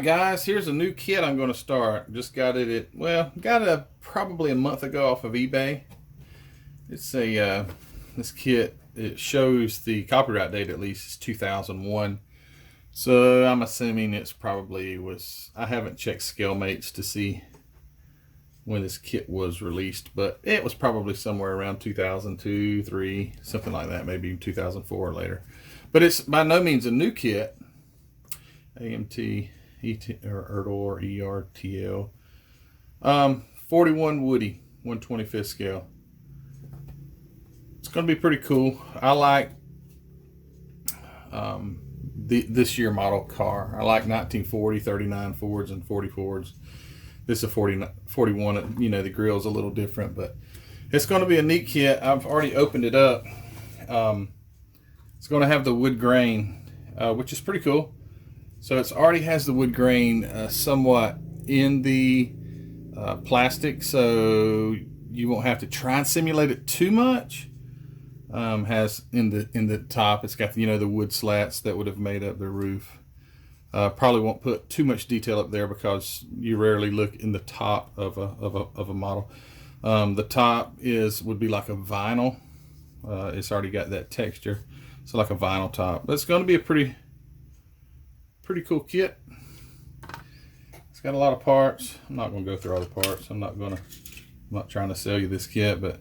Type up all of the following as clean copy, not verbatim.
Guys, here's a new kit I'm going to start. Just got it got it probably a month ago off of eBay. It's this kit, it shows the copyright date at least is 2001. So I'm assuming it's probably was, I haven't checked Scalemates to see when this kit was released, but it was probably somewhere around 2002, 3, something like that, maybe 2004 or later. But it's by no means a new kit. AMT or ERTL. 41 Woody, 1/25th scale. It's going to be pretty cool. I like this year model car. I like 1940, 39 Fords and 40 Fords. This is a 41. You know, the grill's a little different, but it's going to be a neat kit. I've already opened it up. It's going to have the wood grain, which is pretty cool. So it already has the wood grain somewhat in the plastic, so you won't have to try and simulate it too much. Has in the top, it's got the wood slats that would have made up the roof. Probably won't put too much detail up there because you rarely look in the top of a model. The top would be like a vinyl. It's already got that texture, so like a vinyl top. But it's going to be a pretty cool kit. It's got a lot of parts. I'm not going to go through all the parts. I'm not trying to sell you this kit, but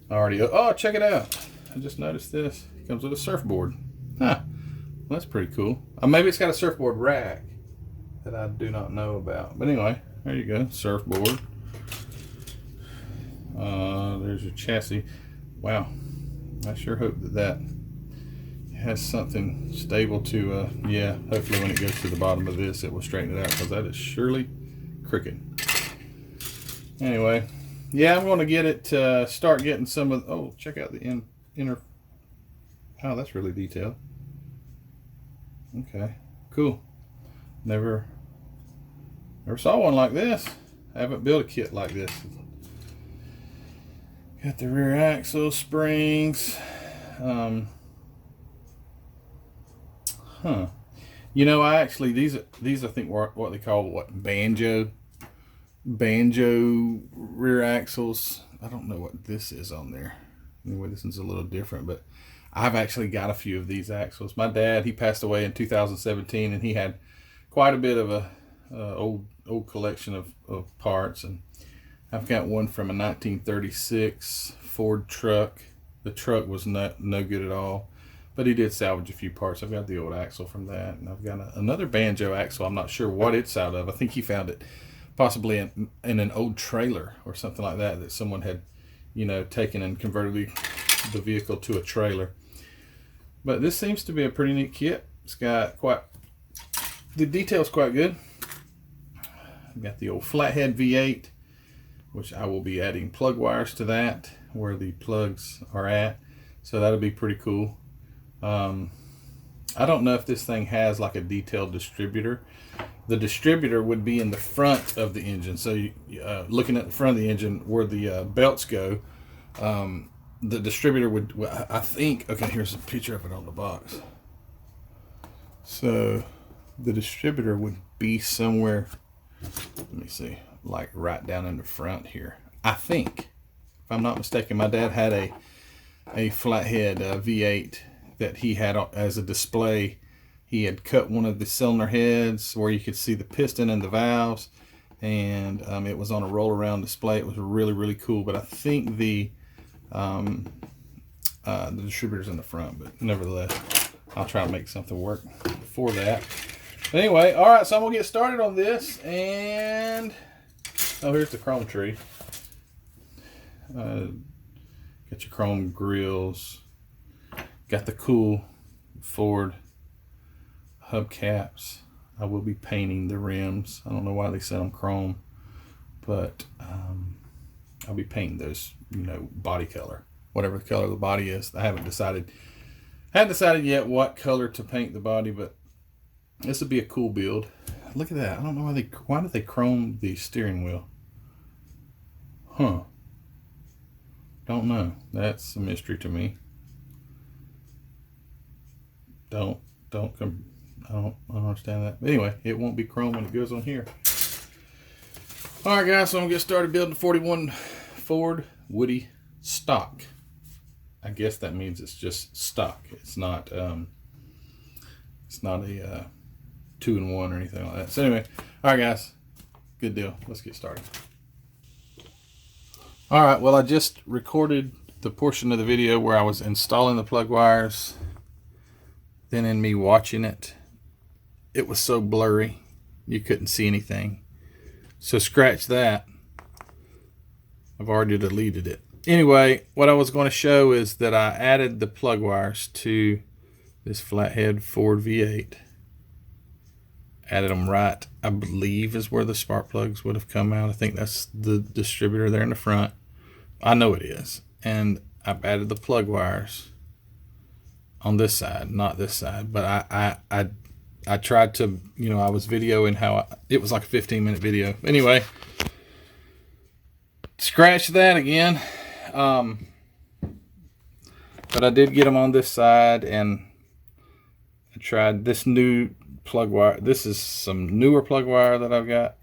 I already, oh, check it out. I just noticed this. It comes with a surfboard. Huh. Well, that's pretty cool. Maybe it's got a surfboard rack that I do not know about. But anyway, there you go. Surfboard. There's your chassis. Wow. I sure hope that has something stable to, yeah, hopefully when it goes to the bottom of this, it will straighten it out, because that is surely crooked. Anyway, yeah, I'm going to get it, start getting some of, oh, check out the inner, oh, that's really detailed. Okay, cool. Never saw one like this. I haven't built a kit like this. Got the rear axle springs. I actually, these I think were what they call banjo rear axles. I don't know what this is on there. Anyway, this one's a little different, but I've actually got a few of these axles. My dad, he passed away in 2017, and he had quite a bit of a old collection of parts, and I've got one from a 1936 Ford truck. The truck was no good at all, but he did salvage a few parts. I've got the old axle from that, and I've got another banjo axle. I'm not sure what it's out of. I think he found it possibly in an old trailer or something like that someone had, taken and converted the vehicle to a trailer. But this seems to be a pretty neat kit. It's got the detail's quite good. I've got the old flathead V8, which I will be adding plug wires to that where the plugs are at. So that'll be pretty cool. I don't know if this thing has like a detailed distributor. The distributor would be in the front of the engine. So looking at the front of the engine where the belts go, the distributor would, I think, okay, here's a picture of it on the box. So the distributor would be somewhere, let me see, like right down in the front here. I think, if I'm not mistaken, my dad had a flathead V8 that he had as a display. He had cut one of the cylinder heads where you could see the piston and the valves, and it was on a roll around display. It was really, really cool, but I think the distributor's in the front, but nevertheless, I'll try to make something work for that. But anyway, all right, so I'm gonna get started on this, and oh, here's the chrome tree. Got your chrome grills. Got the cool Ford hubcaps. I will be painting the rims. I don't know why they set them chrome, but I'll be painting those, body color, whatever the color of the body is. I haven't decided yet what color to paint the body, but this would be a cool build. Look at that. I don't know why did they chrome the steering wheel? Huh. Don't know. That's a mystery to me. Don't I don't understand that. But anyway, it won't be chrome when it goes on here. All right, guys, so I'm gonna get started building 41 Ford Woody stock. I guess that means it's just stock. It's not a 2-in-1 or anything like that. So anyway, all right, guys, good deal. Let's get started. All right, well, I just recorded the portion of the video where I was installing the plug wires. Then in me watching it, it was so blurry you couldn't see anything. So scratch that. I've already deleted it. Anyway, what I was going to show is that I added the plug wires to this flathead Ford V8. Added them right, I believe, is where the spark plugs would have come out. I think that's the distributor there in the front. I know it is. And I've added the plug wires on this side, not this side. But I tried to, I was videoing how it was like a 15-minute video. Anyway, scratch that again. But I did get them on this side, and I tried this new plug wire. This is some newer plug wire that I've got.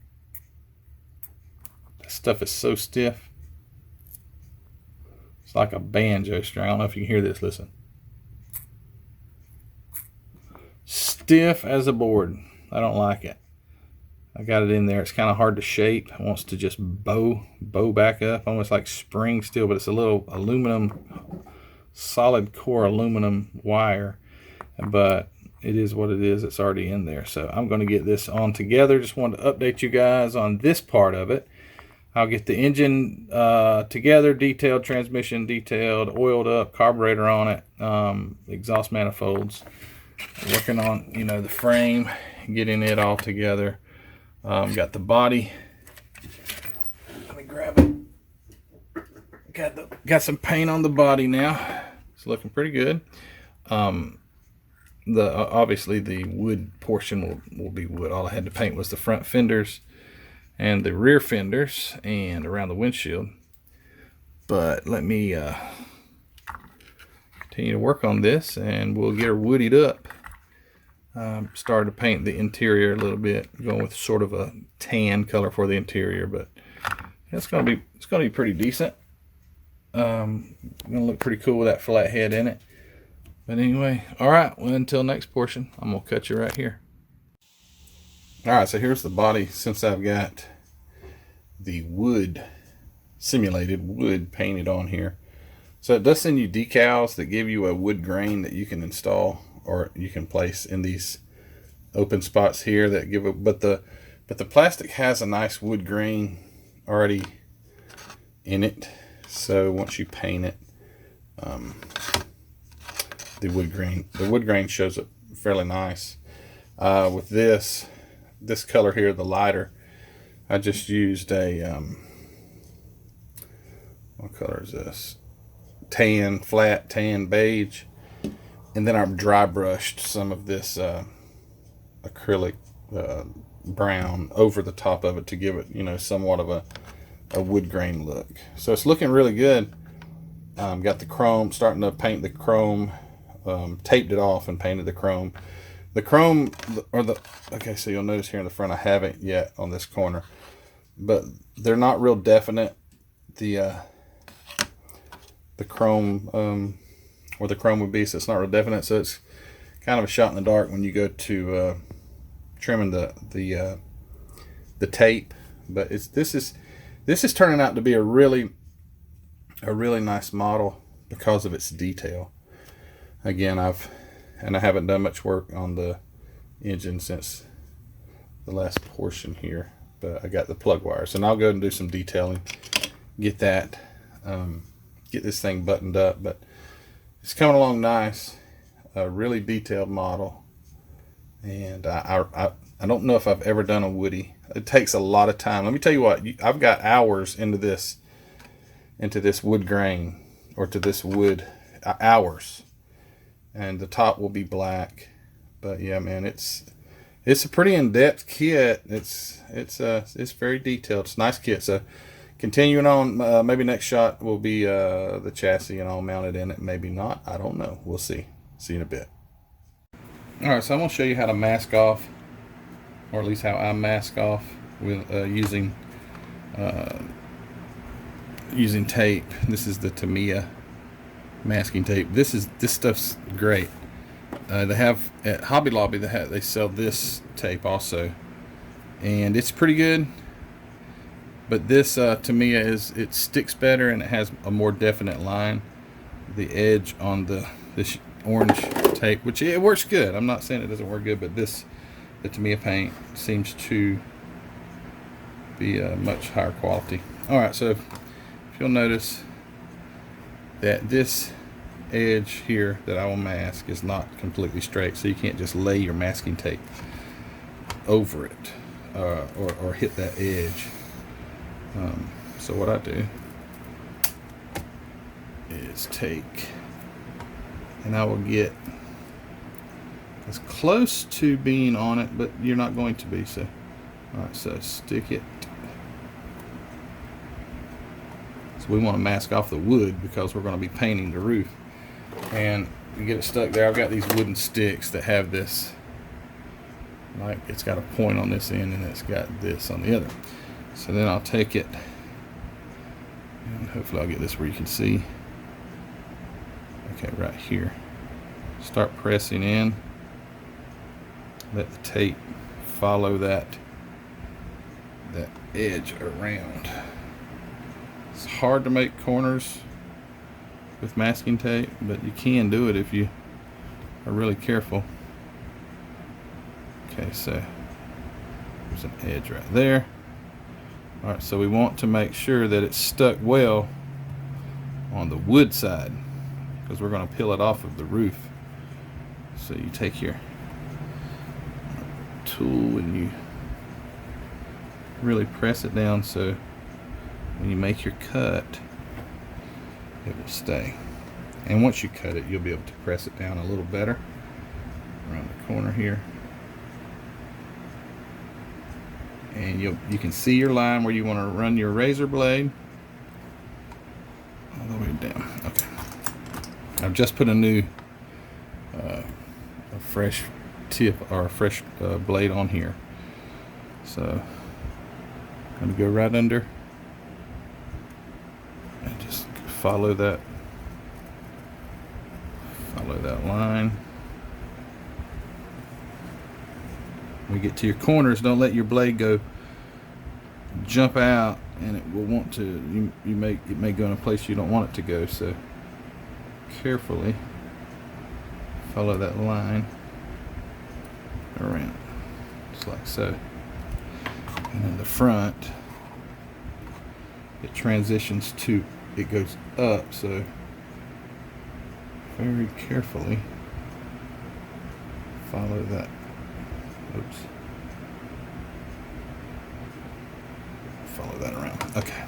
This stuff is so stiff. It's like a banjo string. I don't know if you can hear this. Listen. Stiff as a board. I don't like it. I got it in there. It's kind of hard to shape. It wants to just bow back up, almost like spring steel, but it's a little aluminum, solid core aluminum wire. But it is what it is. It's already in there. So I'm going to get this on together. Just wanted to update you guys on this part of it. I'll get the engine together, detailed, transmission detailed, oiled up, carburetor on it, exhaust manifolds. Working on, the frame, getting it all together. Got the body. Let me grab it. Got some paint on the body now. It's looking pretty good. Obviously the wood portion will be wood. All I had to paint was the front fenders and the rear fenders and around the windshield. But let me continue to work on this, and we'll get her woodied up. Started to paint the interior a little bit, going with sort of a tan color for the interior, but it's gonna be pretty decent. Gonna look pretty cool with that flat head in it. But anyway, all right. Well, until next portion, I'm gonna cut you right here. All right, so here's the body. Since I've got the wood, simulated wood painted on here, so it does send you decals that give you a wood grain that you can install or you can place in these open spots here that give a, but the plastic has a nice wood grain already in it. So once you paint it, the wood grain shows up fairly nice. With this color here, the lighter, I just used a what color is this? Flat tan beige, and then I've dry brushed some of this acrylic brown over the top of it to give it, somewhat of a wood grain look. So it's looking really good. Got the chrome, starting to paint the chrome. Taped it off and painted the chrome. The chrome, okay, so you'll notice here in the front I haven't yet on this corner, but they're not real definite. The chrome, where the chrome would be, so it's not real definite. So it's kind of a shot in the dark when you go to trimming the tape. But this is turning out to be a really nice model because of its detail. Again, I haven't done much work on the engine since the last portion here, but I got the plug wires, and I'll go and do some detailing, get that, get this thing buttoned up. But it's coming along nice, a really detailed model, and I don't know if I've ever done a woody. It takes a lot of time. Let me tell you what, I've got hours into this wood grain, or to this wood, hours. And the top will be black. But yeah, man, it's a pretty in-depth kit. It's very detailed. It's a nice kit. So continuing on, maybe next shot will be the chassis and all mounted in it. Maybe not. I don't know. We'll see. See you in a bit. Alright, so I'm going to show you how to mask off, or at least how I mask off with using tape. This is the Tamiya masking tape. This stuff's great. They have at Hobby Lobby, they sell this tape also, and it's pretty good. But this Tamiya it sticks better, and it has a more definite line. The edge on this orange tape, which it works good. I'm not saying it doesn't work good, but the Tamiya paint seems to be much higher quality. All right, so if you'll notice that this edge here that I will mask is not completely straight, so you can't just lay your masking tape over it or hit that edge. So what I do is take, and I will get as close to being on it, but you're not going to be. So, all right, so stick it. So we want to mask off the wood because we're going to be painting the roof, and you get it stuck there. I've got these wooden sticks that have this, like it's got a point on this end and it's got this on the other. So then I'll take it, and hopefully I'll get this where you can see. Okay, right here. Start pressing in. Let the tape follow that edge around. It's hard to make corners with masking tape, but you can do it if you are really careful. Okay, so there's an edge right there. Alright, so we want to make sure that it's stuck well on the wood side, because we're going to peel it off of the roof. So you take your tool and you really press it down, so when you make your cut, it will stay. And once you cut it, you'll be able to press it down a little better around the corner here. And you can see your line where you want to run your razor blade all the way down. Okay. I've just put a new a fresh tip or a fresh blade on here. So I'm going to go right under and just follow that line. When you get to your corners, don't let your blade jump out, and it will want to, it may go in a place you don't want it to go. So carefully follow that line around, just like so. And in the front, it transitions to, it goes up, so very carefully follow that. Oops. Follow that around. Okay.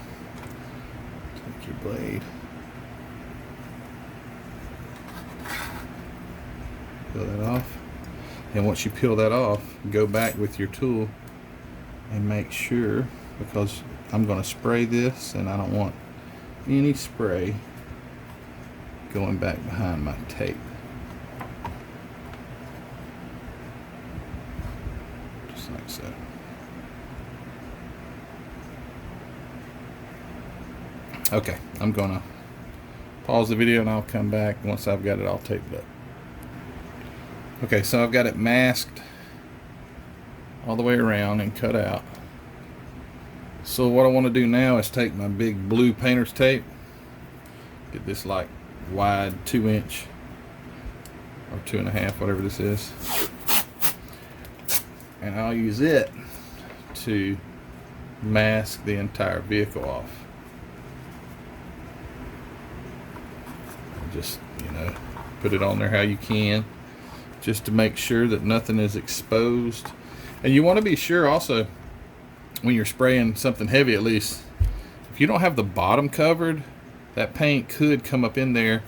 Take your blade. Peel that off. And once you peel that off, go back with your tool and make sure, because I'm going to spray this and I don't want any spray going back behind my tape. Just like so. Okay, I'm going to pause the video and I'll come back once I've got it all taped up. Okay, so I've got it masked all the way around and cut out. So what I want to do now is take my big blue painter's tape, get this like wide 2-inch or 2.5, whatever this is, and I'll use it to mask the entire vehicle off. Just, put it on there how you can, just to make sure that nothing is exposed. And you want to be sure also, when you're spraying something heavy, at least, if you don't have the bottom covered, that paint could come up in there,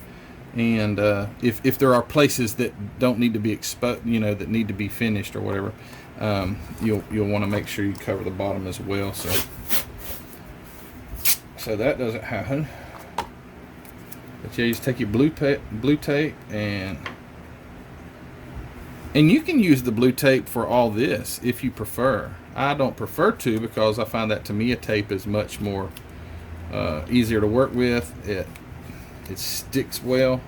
and if there are places that don't need to be exposed, that need to be finished or whatever, you'll want to make sure you cover the bottom as well, so that doesn't happen. But yeah, you just take your blue tape and And you can use the blue tape for all this if you prefer. I don't prefer to, because I find that Tamiya tape is much more easier to work with. It sticks well,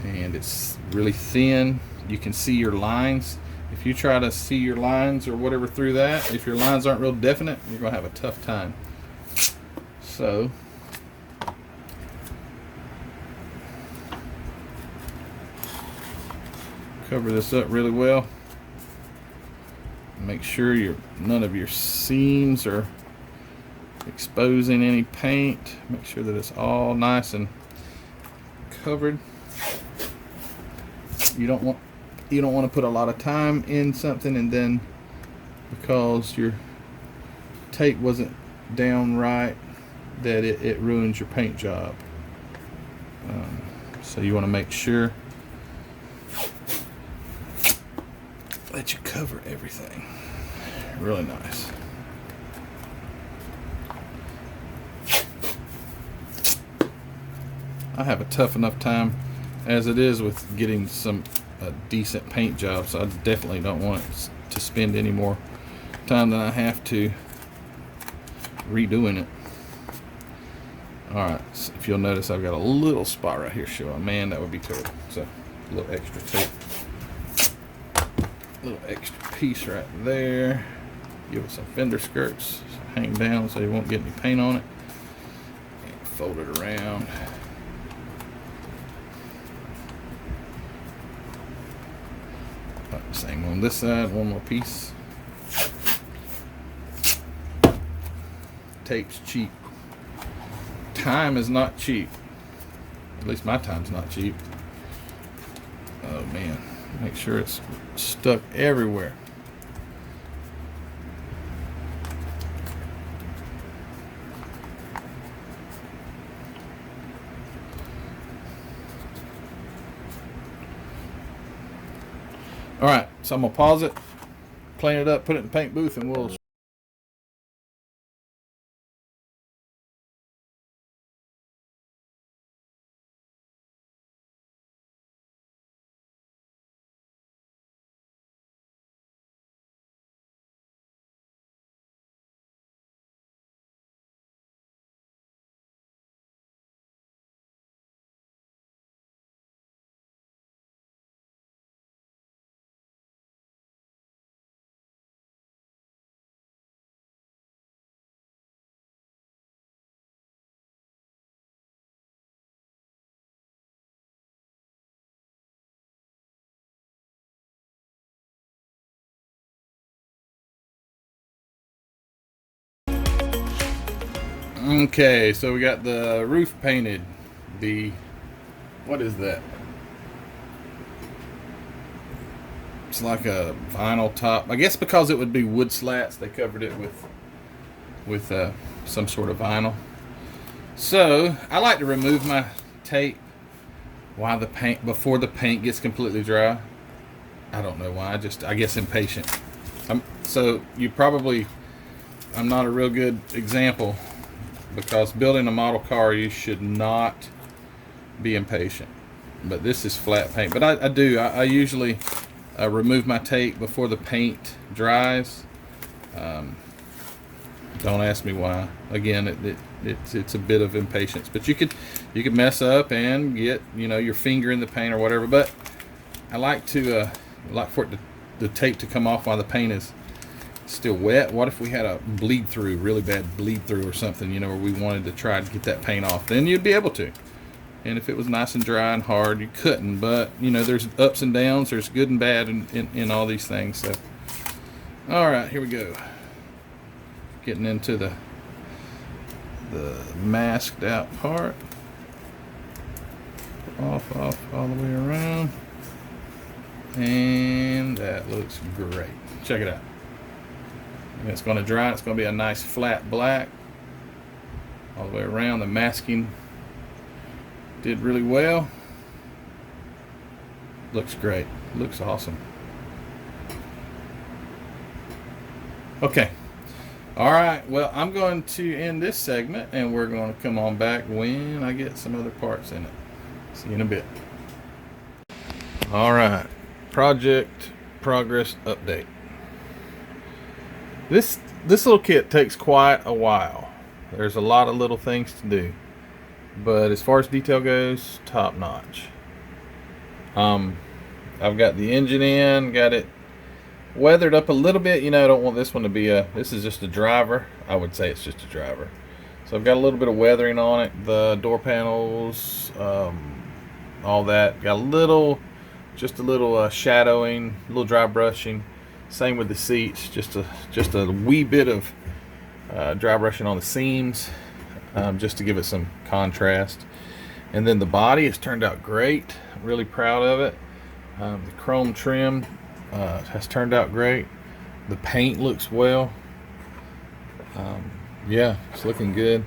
and it's really thin. You can see your lines. If you try to see your lines or whatever through that, if your lines aren't real definite, you're gonna have a tough time. So cover this up really well. Make sure none of your seams are exposing any paint. Make sure that it's all nice and covered. You don't want to put a lot of time in something, and then because your tape wasn't down right, that it ruins your paint job. So you want to make sure that you cover everything really nice. I have a tough enough time as it is with getting a decent paint job, so I definitely don't want to spend any more time than I have to redoing it. Alright, so if you'll notice, I've got a little spot right here showing. Man, that would be terrible. So a little extra tape, a little extra piece right there. Give it some fender skirts, hang down so you won't get any paint on it, and fold it around. Same on this side, one more piece. Tape's cheap. Time is not cheap. At least my time's not cheap. Oh man, make sure it's stuck everywhere. All right, so I'm gonna pause it, clean it up, put it in the paint booth, and we'll. Okay, so we got the roof painted. What is that? It's like a vinyl top. I guess because it would be wood slats, they covered it with some sort of vinyl. So I like to remove my tape before the paint gets completely dry. I don't know why. I guess impatient. I'm not a real good example, because building a model car, you should not be impatient. But this is flat paint. But I usually remove my tape before the paint dries. Don't ask me why. Again, it's a bit of impatience. But you could mess up and get your finger in the paint or whatever. But I like for the tape to come off while the paint is still wet. What if we had a really bad bleed through or something, where we wanted to try to get that paint off? Then you'd be able to. And if it was nice and dry and hard, you couldn't. But there's ups and downs, there's good and bad in all these things. So all right, here we go. Getting into the masked out part. Off all the way around. And that looks great. Check it out. And it's going to dry. It's going to be a nice flat black all the way around. The masking did really well. Looks great. Looks awesome. Okay. All right. Well, I'm going to end this segment, and we're going to come on back when I get some other parts in it. See you in a bit. All right. project progress update. This little kit takes quite a while. There's a lot of little things to do, but as far as detail goes, top notch. I've got the engine in, got it weathered up a little bit. You know, I don't want this one to be this is just a driver. I would say it's just a driver. So I've got a little bit of weathering on it. The door panels, all that. Got just a little shadowing, a little dry brushing. Same with the seats, just a wee bit of dry brushing on the seams, just to give it some contrast. And then the body has turned out great. I'm really proud of it. The chrome trim has turned out great. The paint looks well. Yeah, it's looking good.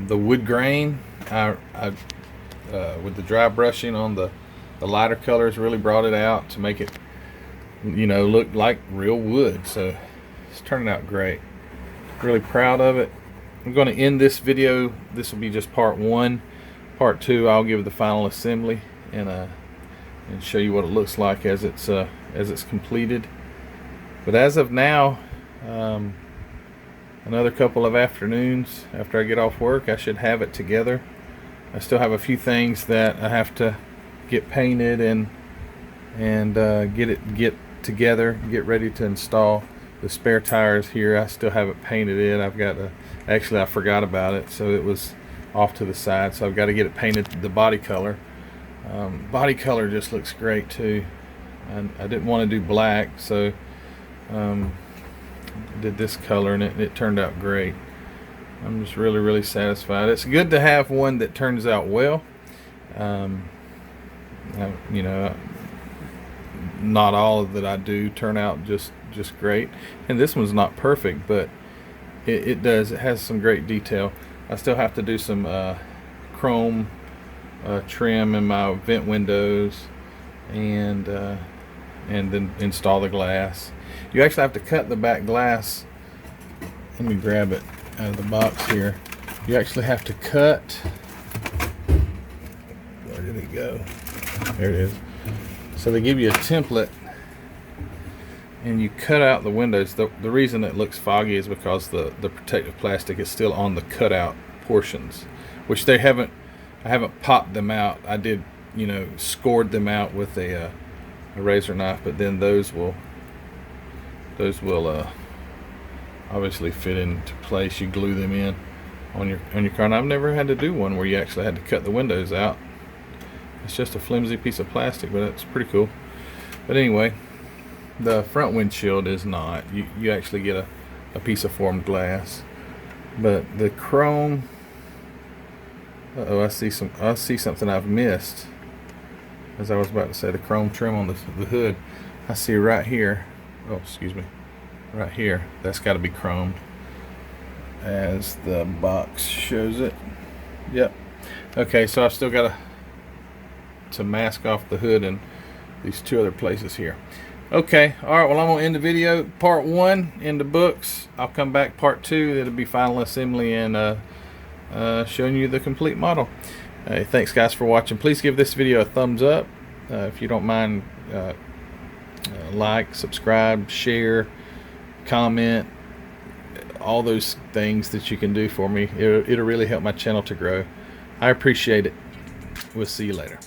The wood grain, with the dry brushing on the lighter colors, really brought it out to make it, you know, look like real wood. So it's turning out great. Really proud of it. I'm going to end this video. This will be just part one. Part two, I'll give the final assembly and show you what it looks like as it's completed. But as of now, another couple of afternoons after I get off work, I should have it together. I still have a few things that I have to get painted and get together, get ready to install. The spare tires here, I still haven't painted it. I've got to, actually I forgot about it, so it was off to the side, so I've got to get it painted the body color. Body color just looks great too. I didn't want to do black, so did this color, and it turned out great. I'm just really satisfied. It's good to have one that turns out well. You know, not all that I do turn out just great, and this one's not perfect, but it has some great detail. I still have to do some chrome trim in my vent windows, and then install the glass. You actually have to cut the back glass. Let me grab it out of the box here. You actually have to cut. Where did it go? There it is. So they give you a template, and you cut out the windows. The reason it looks foggy is because the protective plastic is still on the cutout portions, which I haven't popped them out. I did, you know, scored them out with a razor knife, but then those will obviously fit into place. You glue them in on your car, and I've never had to do one where you actually had to cut the windows out. It's just a flimsy piece of plastic, but it's pretty cool. But anyway, the front windshield is not. You actually get a piece of formed glass. But the chrome, I see something I've missed. As I was about to say, the chrome trim on the hood, I see right here. Oh, excuse me. Right here. That's got to be chromed, as the box shows it. Yep. Okay, so I've still got to mask off the hood and these two other places here. Okay, all right, well, I'm gonna end the video. Part one in the books. I'll come back part two. It'll be final assembly and showing you the complete model. Thanks guys for watching. Please give this video a thumbs up. If you don't mind, like, subscribe, share, comment, all those things that you can do for me. It'll really help my channel to grow. I appreciate it. We'll see you later.